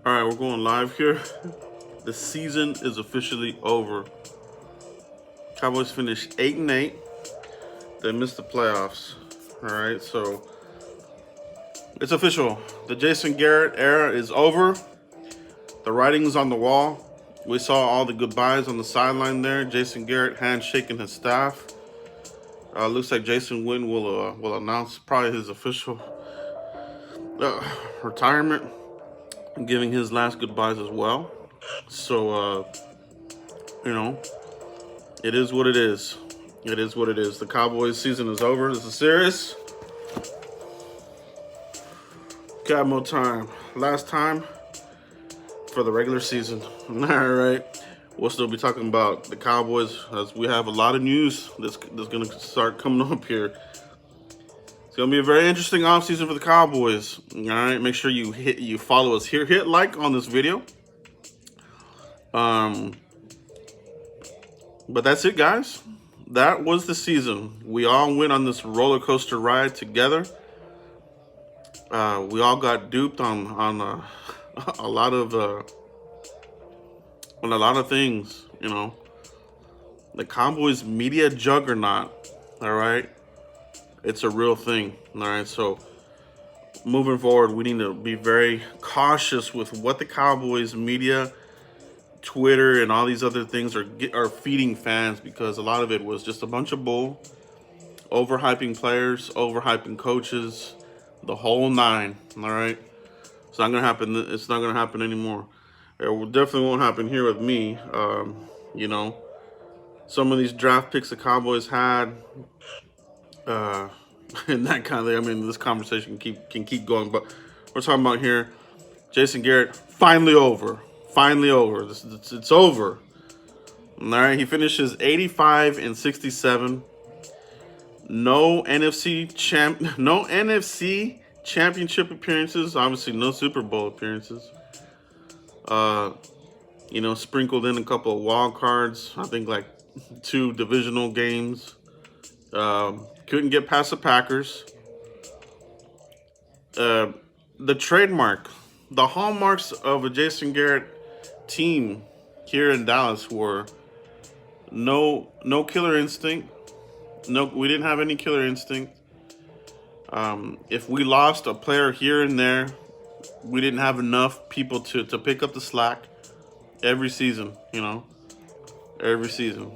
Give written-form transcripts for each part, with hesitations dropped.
All right, we're going live here. The season is officially over. Cowboys finished 8-8. They missed the playoffs. All right, so it's official. The Jason Garrett era is over. The writing's on the wall. We saw all the goodbyes on the sideline there. Jason Garrett handshaking his staff. Looks like Jason Witten will announce probably his official retirement, giving his last goodbyes as well. So, it is what it is. It is what it is. The Cowboys season is over. This is serious. Got more time. Last time for the regular season. All right. We'll still be talking about the Cowboys as we have a lot of news that's going to start coming up here. It's going to be a very interesting offseason for the Cowboys. All right. Make sure you follow us here. Hit like on this video. But that's it, guys. That was the season. We all went on this roller coaster ride together. We all got duped on a lot of things. The Cowboys media juggernaut. All right, it's a real thing. All right, so moving forward, we need to be very cautious with what the Cowboys media, Twitter, and all these other things are feeding fans, because a lot of it was just a bunch of bull, overhyping players, overhyping coaches, the whole nine. All right, it's not gonna happen. It's not gonna happen anymore. It definitely won't happen here with me. Some of these draft picks the Cowboys had, and that kind of thing. I mean, this conversation can keep going, but we're talking about here. Jason Garrett finally over. Finally over. It's over. All right, he finishes 85-67. No NFC championship appearances. Obviously, no Super Bowl appearances. Sprinkled in a couple of wild cards. I think like 2 divisional games. Couldn't get past the Packers. The trademark, the hallmarks of a Jason Garrett team here in Dallas were no killer instinct. No, we didn't have any killer instinct. If we lost a player here and there, we didn't have enough people to pick up the slack every season, every season.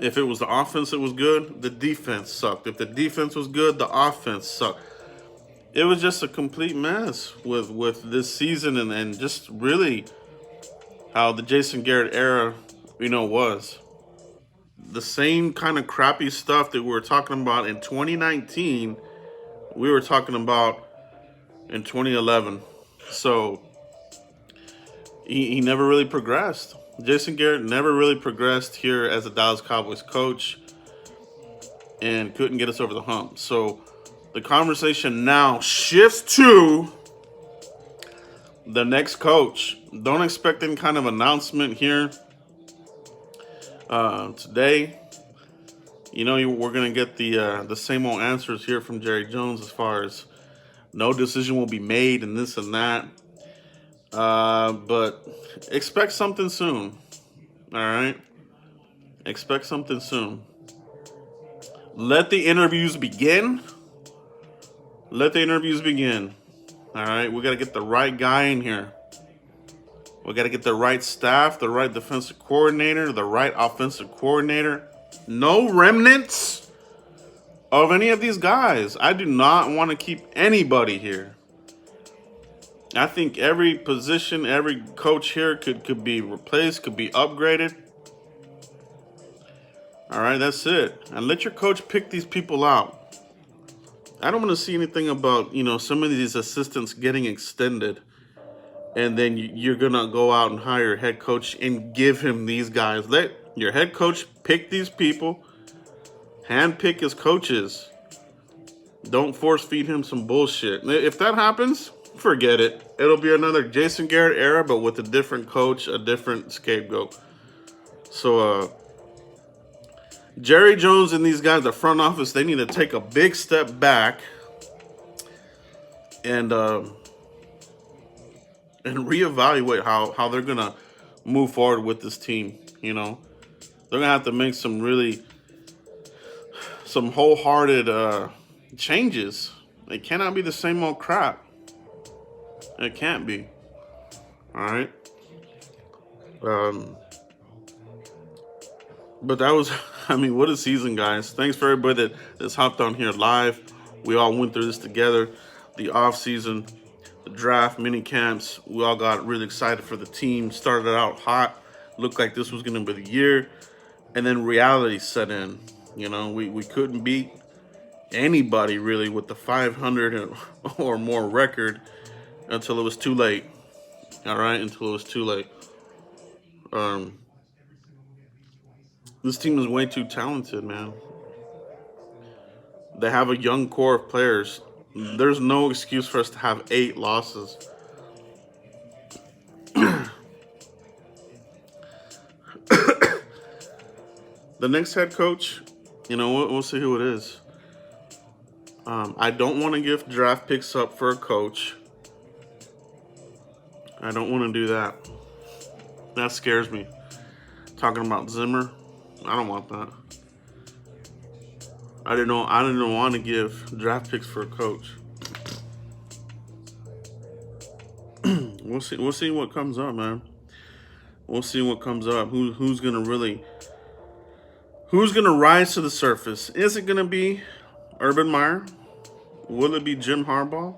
If it was the offense that was good, the defense sucked. If the defense was good, the offense sucked. It was just a complete mess with this season and just really how the Jason Garrett era, was. The same kind of crappy stuff that we were talking about in 2019, we were talking about in 2011. So he never really progressed. Jason Garrett never really progressed here as a Dallas Cowboys coach and couldn't get us over the hump. So the conversation now shifts to the next coach. Don't expect any kind of announcement here today. We're going to get the same old answers here from Jerry Jones as far as no decision will be made and this and that. But expect something soon. All right? Expect something soon. Let the interviews begin. Let the interviews begin. All right? We got to get the right guy in here. We got to get the right staff, the right defensive coordinator, the right offensive coordinator. No remnants of any of these guys. I do not want to keep anybody here. I think every position, every coach here could be replaced, could be upgraded. All right, that's it. And let your coach pick these people out. I don't want to see anything about, some of these assistants getting extended. And then you're going to go out and hire a head coach and give him these guys. Let your head coach pick these people. Hand pick his coaches. Don't force feed him some bullshit. If that happens, forget it. It'll be another Jason Garrett era, but with a different coach, a different scapegoat. So, Jerry Jones and these guys, the front office, they need to take a big step back and and reevaluate how they're gonna move forward with this team. They're gonna have to make some wholehearted changes. It cannot be the same old crap. It can't be. All right. Um, but that was, I mean, what a season, guys. Thanks for everybody that's hopped on here live. We all went through this together. The off season, the draft, mini camps. We all got really excited for the team. Started out hot. Looked like this was going to be the year. And then reality set in. We couldn't beat anybody really with the 500 or more record until it was too late. All right, until it was too late. This team is way too talented, man. They have a young core of players. There's no excuse for us to have 8 losses. The next head coach, we'll see who it is. I don't want to give draft picks up for a coach. I don't want to do that. That scares me. Talking about Zimmer, I don't want that. I didn't want to give draft picks for a coach. We'll see. We'll see what comes up, man. We'll see what comes up. Who's gonna rise to the surface? Is it gonna be Urban Meyer? Will it be Jim Harbaugh?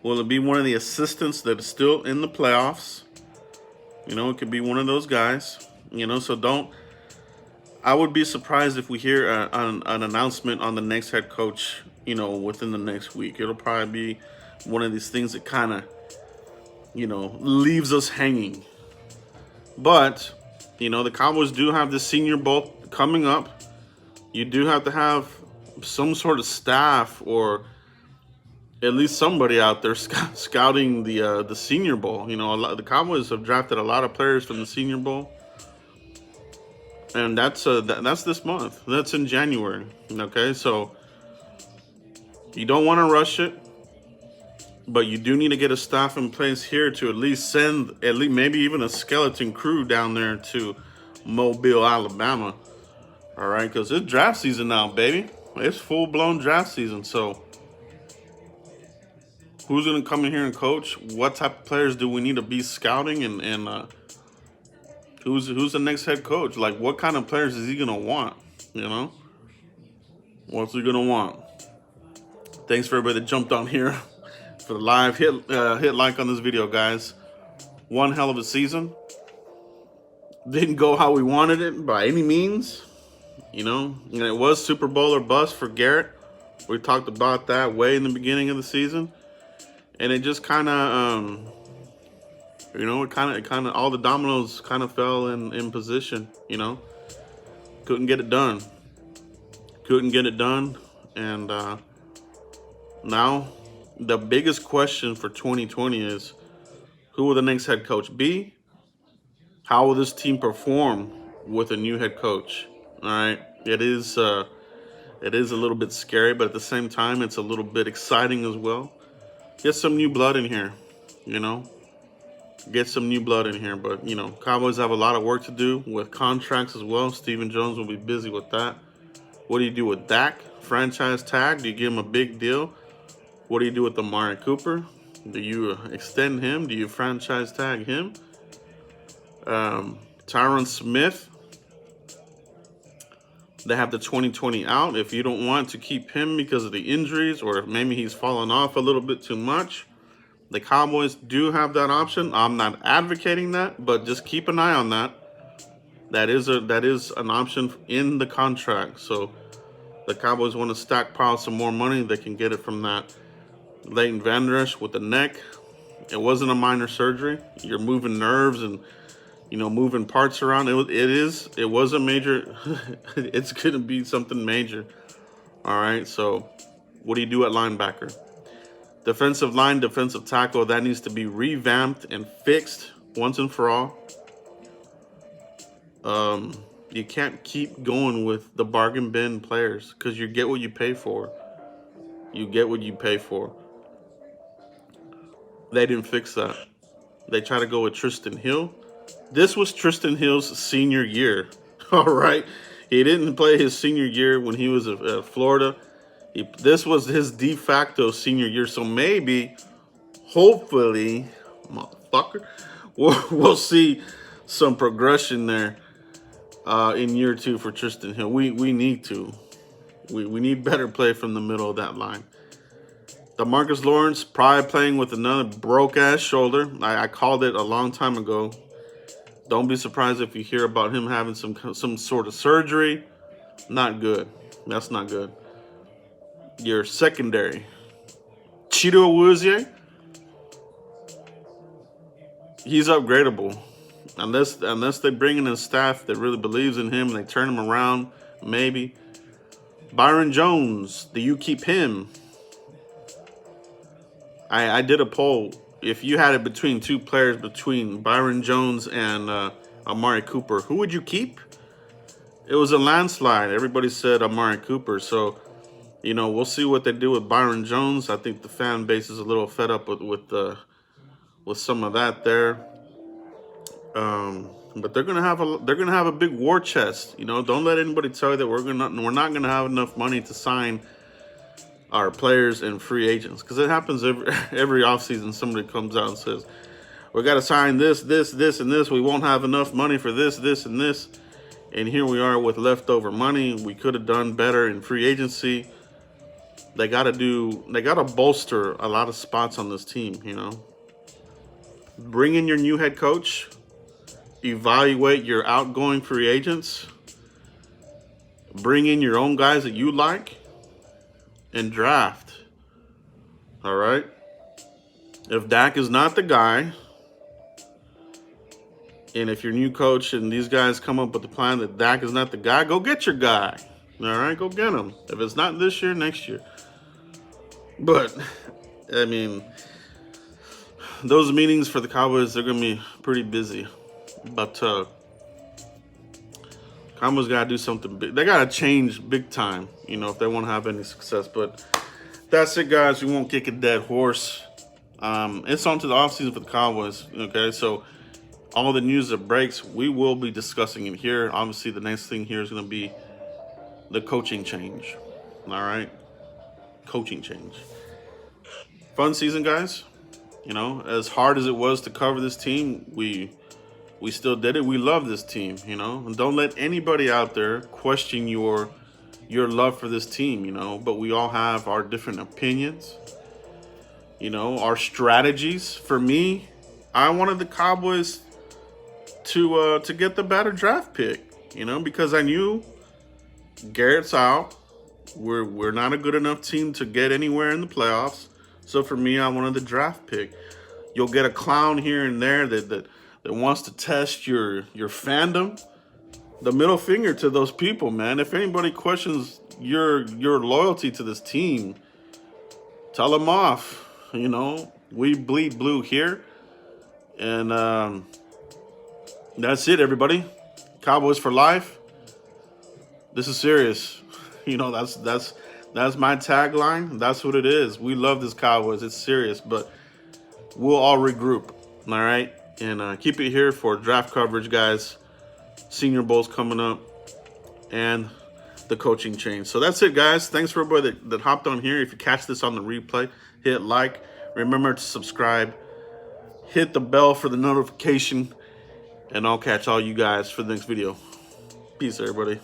Will it be one of the assistants that is still in the playoffs? It could be one of those guys. So don't. I would be surprised if we hear an announcement on the next head coach, within the next week. It'll probably be one of these things that kind of, leaves us hanging. But, the Cowboys do have the Senior Bowl coming up. You do have to have some sort of staff or at least somebody out there scouting the Senior Bowl. The Cowboys have drafted a lot of players from the Senior Bowl. And that's this month. That's in January. Okay, so you don't want to rush it, but you do need to get a staff in place here to at least send maybe even a skeleton crew down there to Mobile, Alabama. All right, because it's draft season now, baby. It's full-blown draft season. So who's going to come in here and coach? What type of players do we need to be scouting and who's the next head coach? Like, what kind of players is he gonna want? What's he gonna want? Thanks for everybody that jumped on here for the live. Hit like on this video, guys. One hell of a season. Didn't go how we wanted it by any means. And it was Super Bowl or bust for Garrett. We talked about that way in the beginning of the season, and it just kind of it kind of all the dominoes kind of fell in position. Couldn't get it done. And now the biggest question for 2020 is, who will the next head coach be? How will this team perform with a new head coach? All right, it is a little bit scary, but at the same time, it's a little bit exciting as well. Get some new blood in here. Get some new blood in here. But, Cowboys have a lot of work to do with contracts as well. Stephen Jones will be busy with that. What do you do with Dak? Franchise tag? Do you give him a big deal? What do you do with Amari Cooper? Do you extend him? Do you franchise tag him? Tyron Smith, they have the 2020 out. If you don't want to keep him because of the injuries, or if maybe he's fallen off a little bit too much, the Cowboys do have that option. I'm not advocating that, but just keep an eye on that. That is an option in the contract. So the Cowboys want to stockpile some more money. They can get it from that. Leighton Vander Esch with the neck. It wasn't a minor surgery. You're moving nerves and moving parts around. It was a major. It's going to be something major. All right. So what do you do at linebacker? Defensive line, defensive tackle, that needs to be revamped and fixed once and for all. You can't keep going with the bargain bin players because you get what you pay for. You get what you pay for. They didn't fix that. They try to go with Tristan Hill. This was Tristan Hill's senior year. All right. He didn't play his senior year when he was at Florida. This was his de facto senior year. So maybe, hopefully, motherfucker, we'll see some progression there in year 2 for Tristan Hill. We need to. We need better play from the middle of that line. DeMarcus Lawrence probably playing with another broke-ass shoulder. I called it a long time ago. Don't be surprised if you hear about him having some sort of surgery. Not good. That's not good. Your secondary. Chido Awuzie. He's upgradable. Unless they bring in a staff that really believes in him and they turn him around, maybe. Byron Jones. Do you keep him? I did a poll. If you had it between 2 players, between Byron Jones and Amari Cooper, who would you keep? It was a landslide. Everybody said Amari Cooper. So, we'll see what they do with Byron Jones. I think the fan base is a little fed up with some of that there. But they're gonna have a big war chest. Don't let anybody tell you that we're not gonna have enough money to sign our players and free agents, because it happens every offseason. Somebody comes out and says, we got to sign this, and this. We won't have enough money for this, and this. And here we are with leftover money. We could have done better in free agency. They got to bolster a lot of spots on this team, Bring in your new head coach. Evaluate your outgoing free agents. Bring in your own guys that you like. And draft. All right? If Dak is not the guy, and if your new coach and these guys come up with the plan that Dak is not the guy, go get your guy. All right? Go get him. If it's not this year, next year. But, those meetings for the Cowboys, they're going to be pretty busy. But Cowboys got to do something big. They got to change big time, if they want to have any success. But that's it, guys. We won't kick a dead horse. It's on to the offseason for the Cowboys, okay? So all the news that breaks, we will be discussing it here. Obviously, the next thing here is going to be the coaching change, all right? Coaching change. Fun season, guys. As hard as it was to cover this team, we still did it. We love this team, And don't let anybody out there question your love for this team, But we all have our different opinions, our strategies. For me, I wanted the Cowboys to get the better draft pick, because I knew Garrett's out. We're not a good enough team to get anywhere in the playoffs. So for me, I wanted the draft pick. You'll get a clown here and there that wants to test your fandom. The middle finger to those people, man. If anybody questions your loyalty to this team, tell them off. We bleed blue here. And that's it, everybody. Cowboys for life. This is serious. That's my tagline. That's what it is. We love this Cowboys. It's serious, but we'll all regroup. All right? And keep it here for draft coverage, guys. Senior Bowl's coming up. And the coaching change. So that's it, guys. Thanks for everybody that hopped on here. If you catch this on the replay, hit like. Remember to subscribe. Hit the bell for the notification. And I'll catch all you guys for the next video. Peace, everybody.